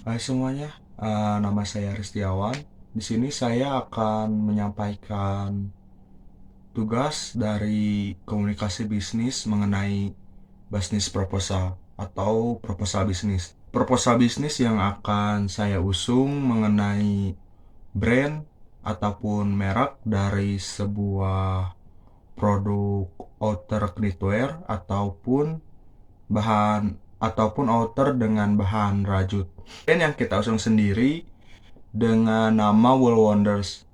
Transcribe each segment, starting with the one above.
Hai semuanya, nama saya Ristiawan. Di sini saya akan menyampaikan tugas dari komunikasi bisnis mengenai bisnis proposal atau proposal bisnis. Proposal bisnis yang akan saya usung mengenai brand ataupun merek dari sebuah produk outer knitwear bahan ataupun outer dengan bahan rajut. Brand yang kita usung sendiri dengan nama Wool Wonders.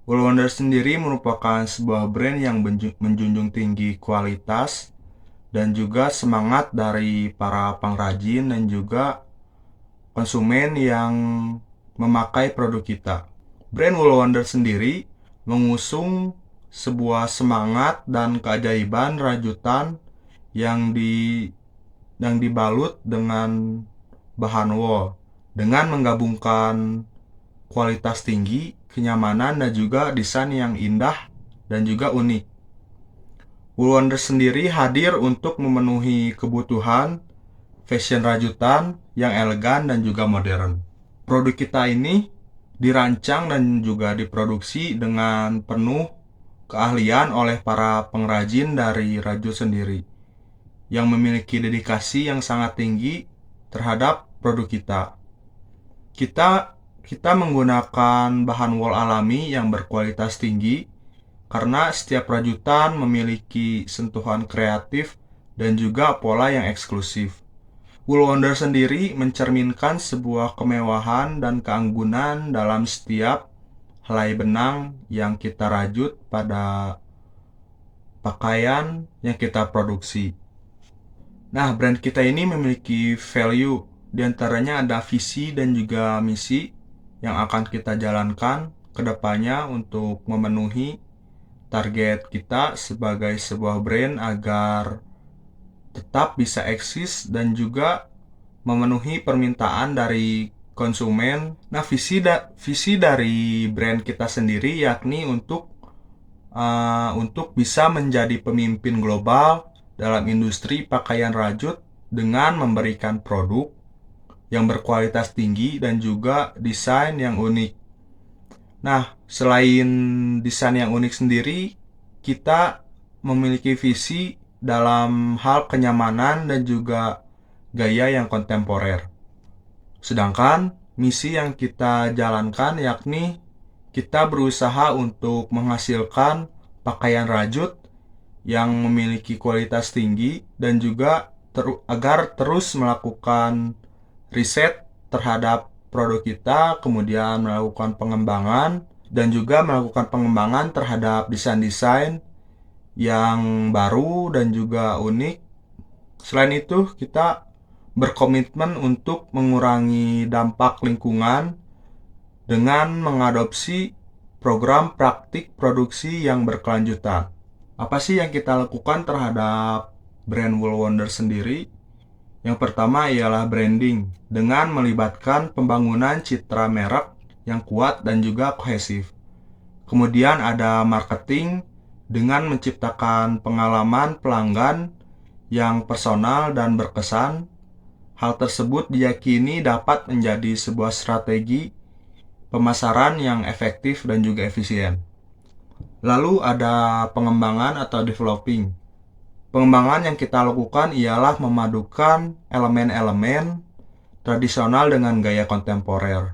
Wool Wonders sendiri merupakan sebuah brand yang menjunjung tinggi kualitas dan juga semangat dari para pengrajin dan juga konsumen yang memakai produk kita. Brand Wool Wonders sendiri mengusung sebuah semangat dan keajaiban rajutan yang dibalut dengan bahan wool dengan menggabungkan kualitas tinggi, kenyamanan, dan juga desain yang indah dan juga unik. Wool Wonders sendiri hadir untuk memenuhi kebutuhan fashion rajutan yang elegan dan juga modern. Produk kita ini dirancang dan juga diproduksi dengan penuh keahlian oleh para pengrajin dari rajut sendiri yang memiliki dedikasi yang sangat tinggi terhadap produk kita. Kita menggunakan bahan wol alami yang berkualitas tinggi karena setiap rajutan memiliki sentuhan kreatif dan juga pola yang eksklusif. Wool Wonder sendiri mencerminkan sebuah kemewahan dan keanggunan dalam setiap helai benang yang kita rajut pada pakaian yang kita produksi. Nah, brand kita ini memiliki value, diantaranya ada visi dan juga misi yang akan kita jalankan ke depannya untuk memenuhi target kita sebagai sebuah brand agar tetap bisa eksis dan juga memenuhi permintaan dari konsumen. Nah, visi dari brand kita sendiri yakni untuk bisa menjadi pemimpin global dalam industri pakaian rajut dengan memberikan produk yang berkualitas tinggi dan juga desain yang unik. Nah, selain desain yang unik sendiri, kita memiliki visi dalam hal kenyamanan dan juga gaya yang kontemporer. Sedangkan misi yang kita jalankan yakni kita berusaha untuk menghasilkan pakaian rajut yang memiliki kualitas tinggi dan juga agar terus melakukan riset terhadap produk kita, kemudian melakukan pengembangan dan juga melakukan pengembangan terhadap desain-desain yang baru dan juga unik. Selain itu, kita berkomitmen untuk mengurangi dampak lingkungan dengan mengadopsi program praktik produksi yang berkelanjutan. Apa sih yang kita lakukan terhadap brand Wool Wonder sendiri? Yang pertama ialah branding dengan melibatkan pembangunan citra merek yang kuat dan juga kohesif. Kemudian ada marketing dengan menciptakan pengalaman pelanggan yang personal dan berkesan. Hal tersebut diyakini dapat menjadi sebuah strategi pemasaran yang efektif dan juga efisien. Lalu ada pengembangan atau developing. Pengembangan yang kita lakukan ialah memadukan elemen-elemen tradisional dengan gaya kontemporer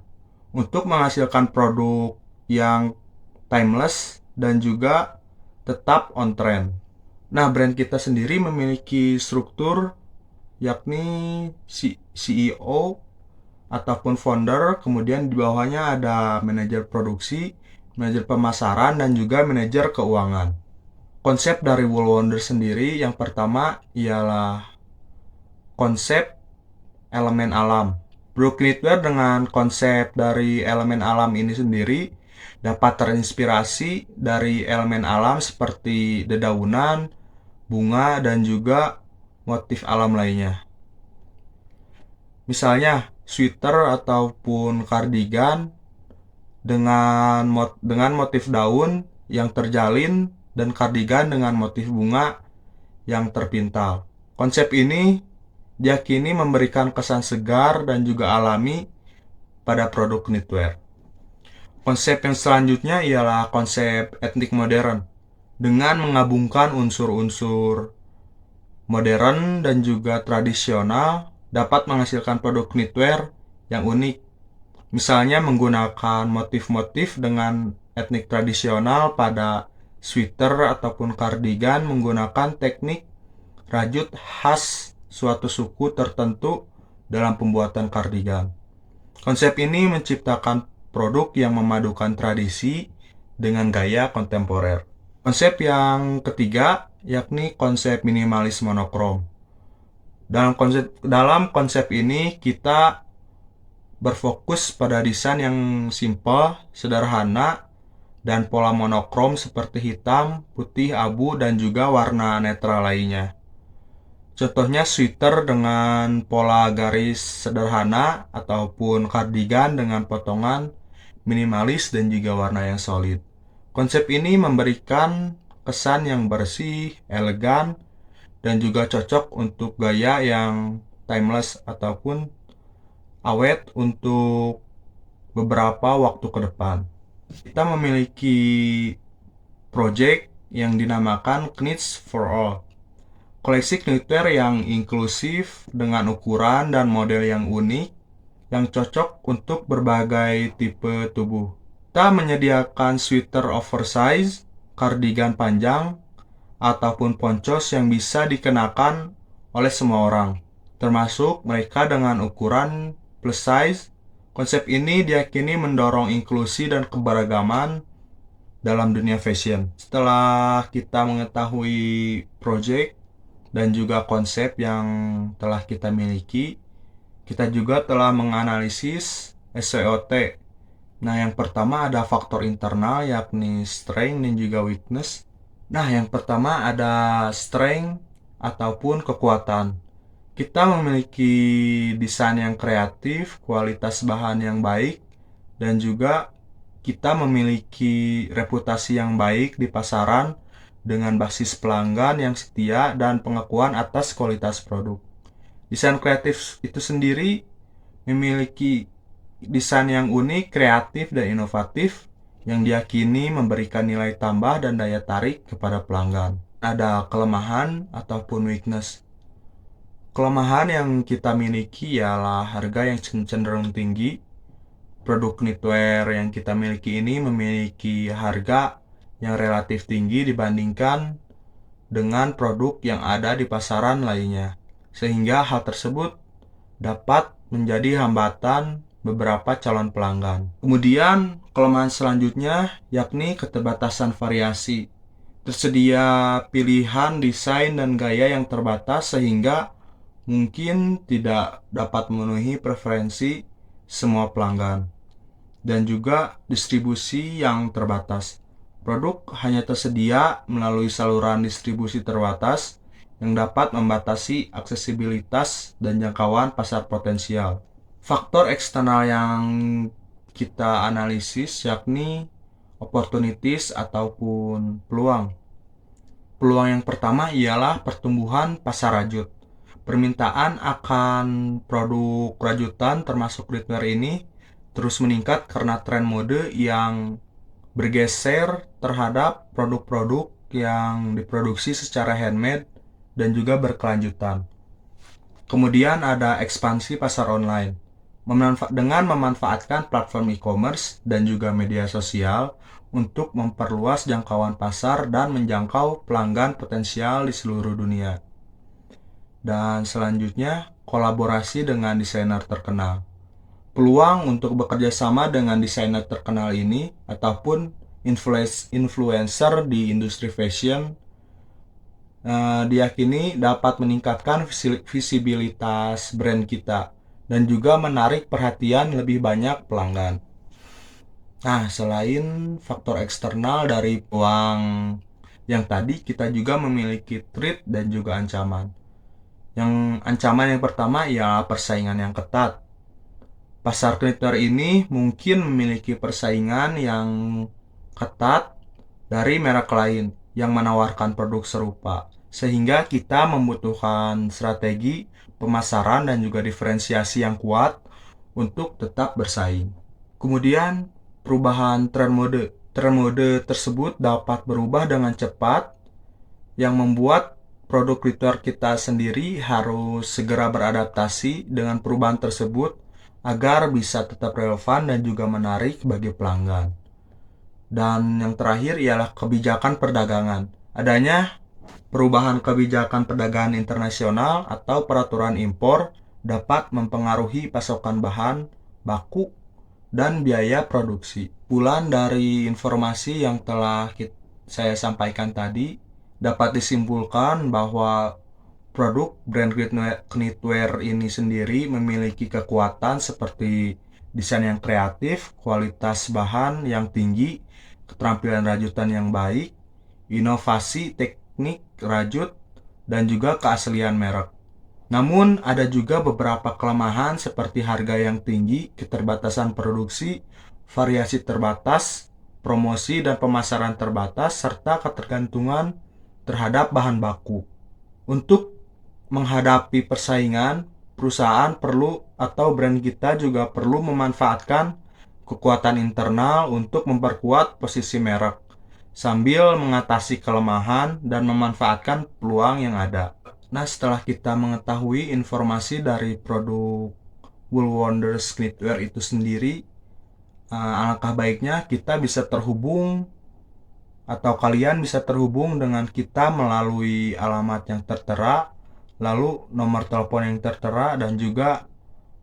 untuk menghasilkan produk yang timeless dan juga tetap on trend. Nah, brand kita sendiri memiliki struktur yakni CEO ataupun founder, kemudian di bawahnya ada manajer produksi, manajer pemasaran, dan juga manajer keuangan. Konsep dari Wool Wonder sendiri yang pertama ialah konsep elemen alam. Produk knitwear dengan konsep dari elemen alam ini sendiri dapat terinspirasi dari elemen alam seperti dedaunan, bunga, dan juga motif alam lainnya. Misalnya sweater ataupun kardigan dengan motif daun yang terjalin dan kardigan dengan motif bunga yang terpintal. Konsep ini diyakini memberikan kesan segar dan juga alami pada produk knitwear. Konsep yang selanjutnya ialah konsep etnik modern dengan menggabungkan unsur-unsur modern dan juga tradisional dapat menghasilkan produk knitwear yang unik. Misalnya menggunakan motif-motif dengan etnik tradisional pada sweater ataupun kardigan menggunakan teknik rajut khas suatu suku tertentu dalam pembuatan kardigan. Konsep ini menciptakan produk yang memadukan tradisi dengan gaya kontemporer. Konsep yang ketiga yakni konsep minimalis monokrom. Dalam konsep ini kita berfokus pada desain yang simpel, sederhana, dan pola monokrom seperti hitam, putih, abu, dan juga warna netral lainnya. Contohnya sweater dengan pola garis sederhana ataupun kardigan dengan potongan minimalis dan juga warna yang solid. Konsep ini memberikan kesan yang bersih, elegan, dan juga cocok untuk gaya yang timeless ataupun awet untuk beberapa waktu ke depan. Kita memiliki project yang dinamakan Knits for All. Koleksi knitwear yang inklusif dengan ukuran dan model yang unik yang cocok untuk berbagai tipe tubuh. Kita menyediakan sweater oversize, kardigan panjang, ataupun poncos yang bisa dikenakan oleh semua orang, termasuk mereka dengan ukuran plus size. Konsep ini diyakini mendorong inklusi dan keberagaman dalam dunia fashion. Setelah kita mengetahui project dan juga konsep yang telah kita miliki, kita juga telah menganalisis SWOT. Nah, yang pertama ada faktor internal yakni strength dan juga weakness. Nah, yang pertama ada strength ataupun kekuatan. Kita memiliki desain yang kreatif, kualitas bahan yang baik, dan juga kita memiliki reputasi yang baik di pasaran dengan basis pelanggan yang setia dan pengakuan atas kualitas produk. Desain kreatif itu sendiri memiliki desain yang unik, kreatif, dan inovatif yang diyakini memberikan nilai tambah dan daya tarik kepada pelanggan. Ada kelemahan ataupun weakness. Kelemahan yang kita miliki ialah harga yang cenderung tinggi. Produk knitwear yang kita miliki ini memiliki harga yang relatif tinggi dibandingkan dengan produk yang ada di pasaran lainnya, sehingga hal tersebut dapat menjadi hambatan beberapa calon pelanggan. Kemudian kelemahan selanjutnya yakni keterbatasan variasi. Tersedia pilihan desain dan gaya yang terbatas sehingga mungkin tidak dapat memenuhi preferensi semua pelanggan, dan juga distribusi yang terbatas. Produk hanya tersedia melalui saluran distribusi terbatas yang dapat membatasi aksesibilitas dan jangkauan pasar potensial. Faktor eksternal yang kita analisis yakni opportunities ataupun peluang. Peluang yang pertama ialah pertumbuhan pasar rajut. Permintaan akan produk rajutan termasuk knitwear ini terus meningkat karena tren mode yang bergeser terhadap produk-produk yang diproduksi secara handmade dan juga berkelanjutan. Kemudian ada ekspansi pasar online. Dengan memanfaatkan platform e-commerce dan juga media sosial untuk memperluas jangkauan pasar dan menjangkau pelanggan potensial di seluruh dunia. Dan selanjutnya, kolaborasi dengan desainer terkenal. Peluang untuk bekerja sama dengan desainer terkenal ini ataupun influencer di industri fashion diyakini dapat meningkatkan visibilitas brand kita dan juga menarik perhatian lebih banyak pelanggan. Nah, selain faktor eksternal dari peluang yang tadi, kita juga memiliki threat dan juga ancaman. Yang ancaman yang pertama ialah persaingan yang ketat. Pasar knitwear ini mungkin memiliki persaingan yang ketat dari merek lain yang menawarkan produk serupa, sehingga kita membutuhkan strategi pemasaran dan juga diferensiasi yang kuat untuk tetap bersaing. Kemudian, perubahan tren mode. Tren mode tersebut dapat berubah dengan cepat yang membuat produk retail kita sendiri harus segera beradaptasi dengan perubahan tersebut agar bisa tetap relevan dan juga menarik bagi pelanggan. Dan yang terakhir ialah kebijakan perdagangan. Adanya perubahan kebijakan perdagangan internasional atau peraturan impor dapat mempengaruhi pasokan bahan baku dan biaya produksi. Kesimpulan dari informasi yang telah saya sampaikan tadi dapat disimpulkan bahwa produk brand knitwear ini sendiri memiliki kekuatan seperti desain yang kreatif, kualitas bahan yang tinggi, keterampilan rajutan yang baik, inovasi teknik rajut, dan juga keaslian merek. Namun, ada juga beberapa kelemahan seperti harga yang tinggi, keterbatasan produksi, variasi terbatas, promosi dan pemasaran terbatas, serta ketergantungan terhadap bahan baku. Untuk menghadapi persaingan, perusahaan perlu atau brand kita juga perlu memanfaatkan kekuatan internal untuk memperkuat posisi merek, sambil mengatasi kelemahan dan memanfaatkan peluang yang ada. Nah, setelah kita mengetahui informasi dari produk Wool Wonders Knitwear itu sendiri, alangkah baiknya kita bisa terhubung atau kalian bisa terhubung dengan kita melalui alamat yang tertera, lalu nomor telepon yang tertera, dan juga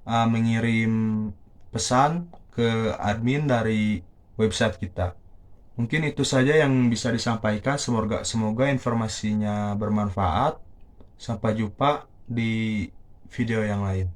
mengirim pesan ke admin dari website kita. Mungkin itu saja yang bisa disampaikan. Semoga informasinya bermanfaat. Sampai jumpa di video yang lain.